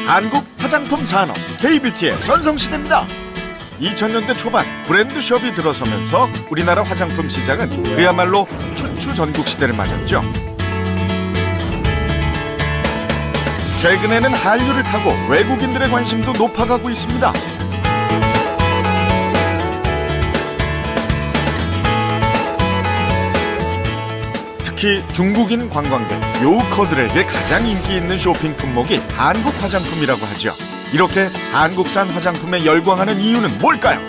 한국 화장품 산업 K뷰티의 전성시대입니다. 2000년대 초반 브랜드숍이 들어서면서 우리나라 화장품 시장은 그야말로 춘추전국 시대를 맞았죠. 최근에는 한류를 타고 외국인들의 관심도 높아가고 있습니다. 특히 중국인 관광객, 요커들에게 가장 인기 있는 쇼핑 품목이 한국 화장품이라고 하죠. 이렇게 한국산 화장품에 열광하는 이유는 뭘까요?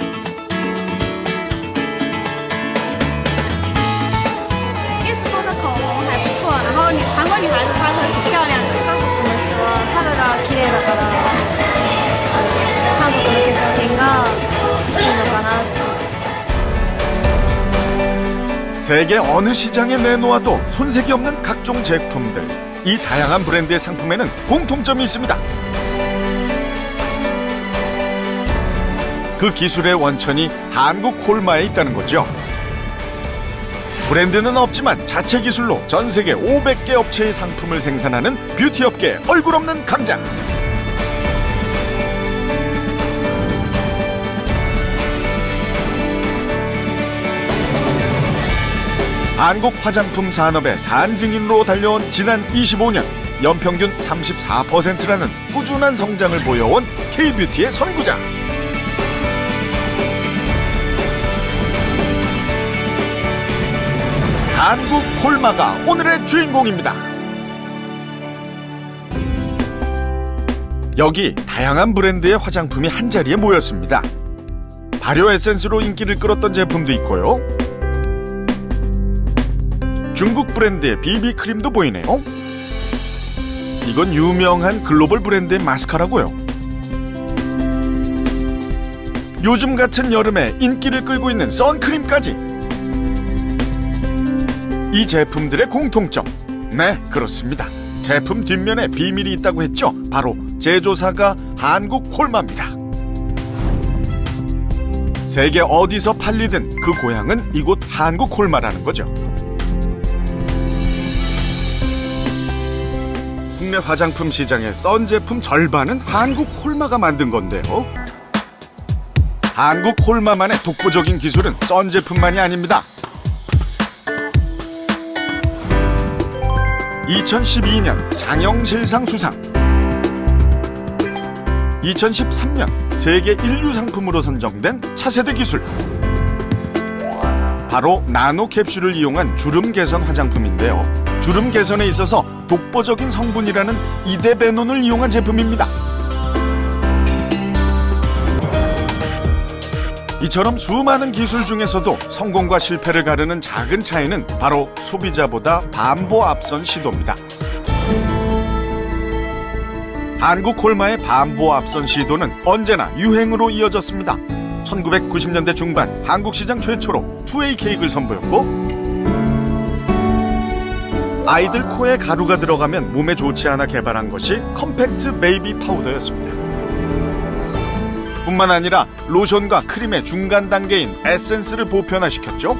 세계 어느 시장에 내놓아도 손색이 없는 각종 제품들. 이 다양한 브랜드의 상품에는 공통점이 있습니다. 그 기술의 원천이 한국 콜마에 있다는 거죠. 브랜드는 없지만 자체 기술로 전 세계 500개 업체의 상품을 생산하는 뷰티 업계의 얼굴 없는 강자. 한국 화장품 산업의 산증인으로 달려온 지난 25년 연평균 34%라는 꾸준한 성장을 보여온 K뷰티의 선구자. 한국 콜마가 오늘의 주인공입니다. 여기 다양한 브랜드의 화장품이 한자리에 모였습니다. 발효 에센스로 인기를 끌었던 제품도 있고요. 중국 브랜드의 비비크림도 보이네요. 이건 유명한 글로벌 브랜드의 마스카라고요. 요즘 같은 여름에 인기를 끌고 있는 선크림까지. 이 제품들의 공통점. 네, 그렇습니다. 제품 뒷면에 비밀이 있다고 했죠. 바로 제조사가 한국 콜마입니다. 세계 어디서 팔리든 그 고향은 이곳 한국 콜마라는 거죠. 국내 화장품 시장의 썬 제품 절반은 한국 콜마가 만든 건데요. 한국 콜마만의 독보적인 기술은 썬 제품만이 아닙니다. 2012년 장영실상 수상, 2013년 세계 인류 상품으로 선정된 차세대 기술, 바로 나노 캡슐을 이용한 주름 개선 화장품인데요. 주름 개선에 있어서 독보적인 성분이라는 이데베논을 이용한 제품입니다. 이처럼 수많은 기술 중에서도 성공과 실패를 가르는 작은 차이는 바로 소비자보다 반보 앞선 시도입니다. 한국 콜마의 반보 앞선 시도는 언제나 유행으로 이어졌습니다. 1990년대 중반 한국 시장 최초로 2A 케이크를 선보였고, 아이들 코에 가루가 들어가면 몸에 좋지 않아 개발한 것이 컴팩트 베이비 파우더였습니다. 뿐만 아니라 로션과 크림의 중간 단계인 에센스를 보편화시켰죠.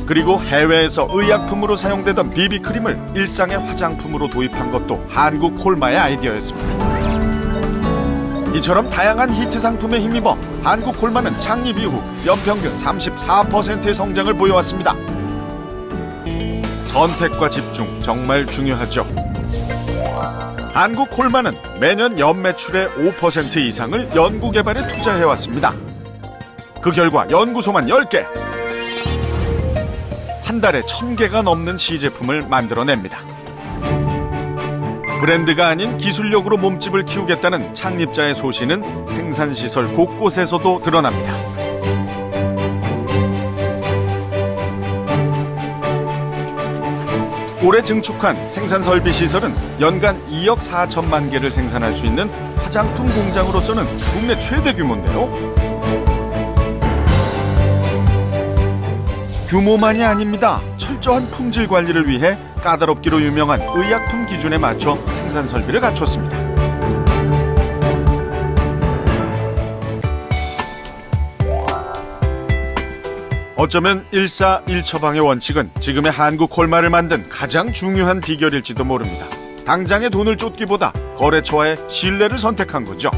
그리고 해외에서 의약품으로 사용되던 비비크림을 일상의 화장품으로 도입한 것도 한국 콜마의 아이디어였습니다. 이처럼 다양한 히트 상품에 힘입어 한국 콜마는 창립 이후 연평균 34%의 성장을 보여왔습니다. 선택과 집중, 정말 중요하죠. 한국 콜마는 매년 연매출의 5% 이상을 연구개발에 투자해왔습니다. 그 결과 연구소만 10개, 한 달에 1000개가 넘는 시제품을 만들어냅니다. 브랜드가 아닌 기술력으로 몸집을 키우겠다는 창립자의 소신은 생산시설 곳곳에서도 드러납니다. 올해 증축한 생산설비 시설은 연간 2억 4천만 개를 생산할 수 있는 화장품 공장으로서는 국내 최대 규모인데요. 규모만이 아닙니다. 철저한 품질 관리를 위해 까다롭기로 유명한 의약품 기준에 맞춰 생산 설비를 갖췄습니다. 어쩌면 일사일처방의 원칙은 지금의 한국 콜마를 만든 가장 중요한 비결일지도 모릅니다. 당장의 돈을 쫓기보다 거래처와의 신뢰를 선택한 거죠.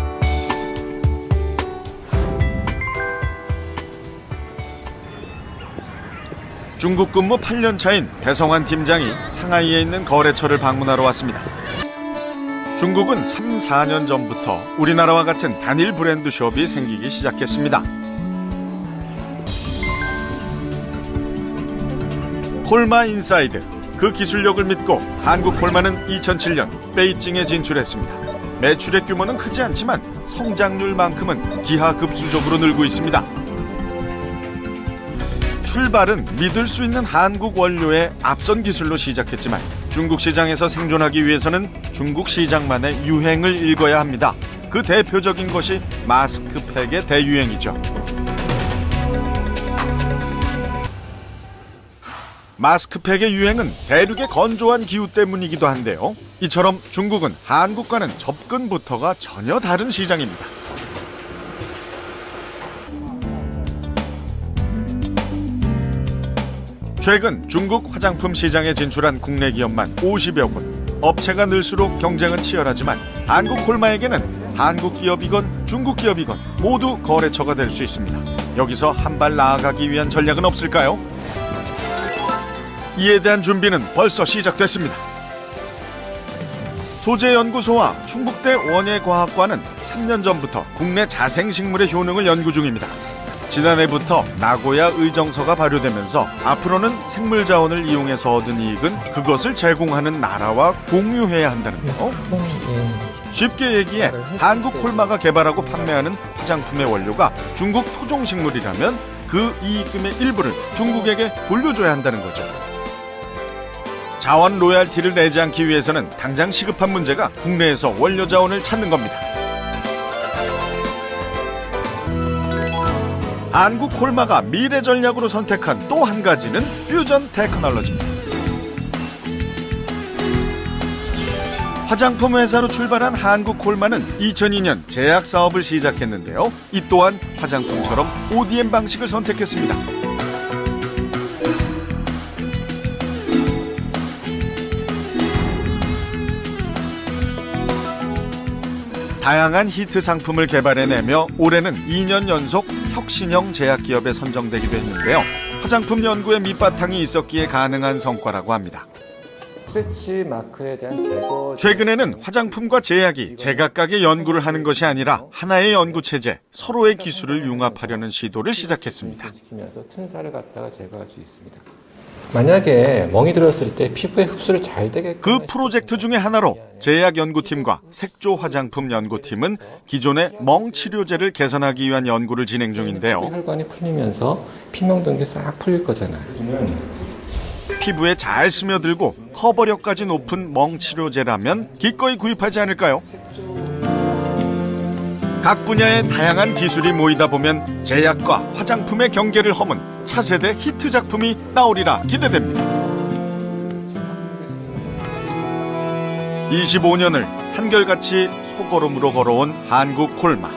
중국 근무 8년 차인 배성환 팀장이 상하이에 있는 거래처를 방문하러 왔습니다. 중국은 3, 4년 전부터 우리나라와 같은 단일 브랜드 숍이 생기기 시작했습니다. 콜마 인사이드, 그 기술력을 믿고 한국 콜마는 2007년 베이징에 진출했습니다. 매출의 규모는 크지 않지만 성장률만큼은 기하급수적으로 늘고 있습니다. 출발은 믿을 수 있는 한국 원료의 앞선 기술로 시작했지만 중국 시장에서 생존하기 위해서는 중국 시장만의 유행을 읽어야 합니다. 그 대표적인 것이 마스크팩의 대유행이죠. 마스크팩의 유행은 대륙의 건조한 기후 때문이기도 한데요. 이처럼 중국은 한국과는 접근부터가 전혀 다른 시장입니다. 최근 중국 화장품 시장에 진출한 국내 기업만 50여 곳. 업체가 늘수록 경쟁은 치열하지만 한국 콜마에게는 한국 기업이건 중국 기업이건 모두 거래처가 될 수 있습니다. 여기서 한 발 나아가기 위한 전략은 없을까요? 이에 대한 준비는 벌써 시작됐습니다. 소재연구소와 충북대 원예과학과는 3년 전부터 국내 자생식물의 효능을 연구 중입니다. 지난해부터 나고야 의정서가 발효되면서 앞으로는 생물자원을 이용해서 얻은 이익은 그것을 제공하는 나라와 공유해야 한다는데요. 쉽게 얘기해 한국 콜마가 개발하고 판매하는 화장품의 원료가 중국 토종식물이라면 그 이익금의 일부를 중국에게 돌려줘야 한다는 거죠. 자원 로얄티를 내지 않기 위해서는 당장 시급한 문제가 국내에서 원료 자원을 찾는 겁니다. 한국 콜마가 미래 전략으로 선택한 또 한 가지는 퓨전 테크놀로지입니다. 화장품 회사로 출발한 한국 콜마는 2002년 제약 사업을 시작했는데요. 이 또한 화장품처럼 ODM 방식을 선택했습니다. 다양한 히트 상품을 개발해내며 올해는 2년 연속 혁신형 제약기업에 선정되기도 했는데요. 화장품 연구에 밑바탕이 있었기에 가능한 성과라고 합니다. 스트레치 마크에 대한 제거. 최근에는 화장품과 제약이 제각각의 연구를 하는 것이 아니라 하나의 연구 체제, 서로의 기술을 융합하려는 시도를 시작했습니다. 시키면서 튼살을 갖다가 제거할 수 있습니다. 만약에 멍이 들었을 때 피부에 흡수를 잘 되게끔 그 프로젝트 중에 하나로 제약연구팀과 색조 화장품 연구팀은 기존의 멍 치료제를 개선하기 위한 연구를 진행 중인데요. 혈관이 풀리면서 피멍든 게 싹 풀릴 거잖아요. 피부에 잘 스며들고 커버력까지 높은 멍 치료제라면 기꺼이 구입하지 않을까요? 각 분야의 다양한 기술이 모이다 보면 제약과 화장품의 경계를 허문 차세대 히트 작품이 나오리라 기대됩니다. 25년을 한결같이 소걸음으로 걸어온 한국 콜마.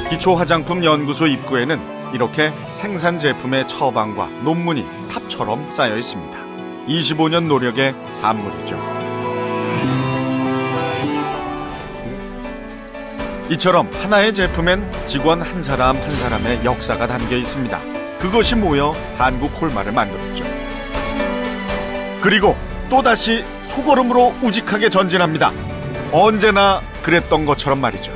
기초화장품 연구소 입구에는 이렇게 생산 제품의 처방과 논문이 탑처럼 쌓여 있습니다. 25년 노력의 산물이죠. 이처럼 하나의 제품엔 직원 한 사람 한 사람의 역사가 담겨 있습니다. 그것이 모여 한국 콜마를 만들었죠. 그리고 또다시 소걸음으로 우직하게 전진합니다. 언제나 그랬던 것처럼 말이죠.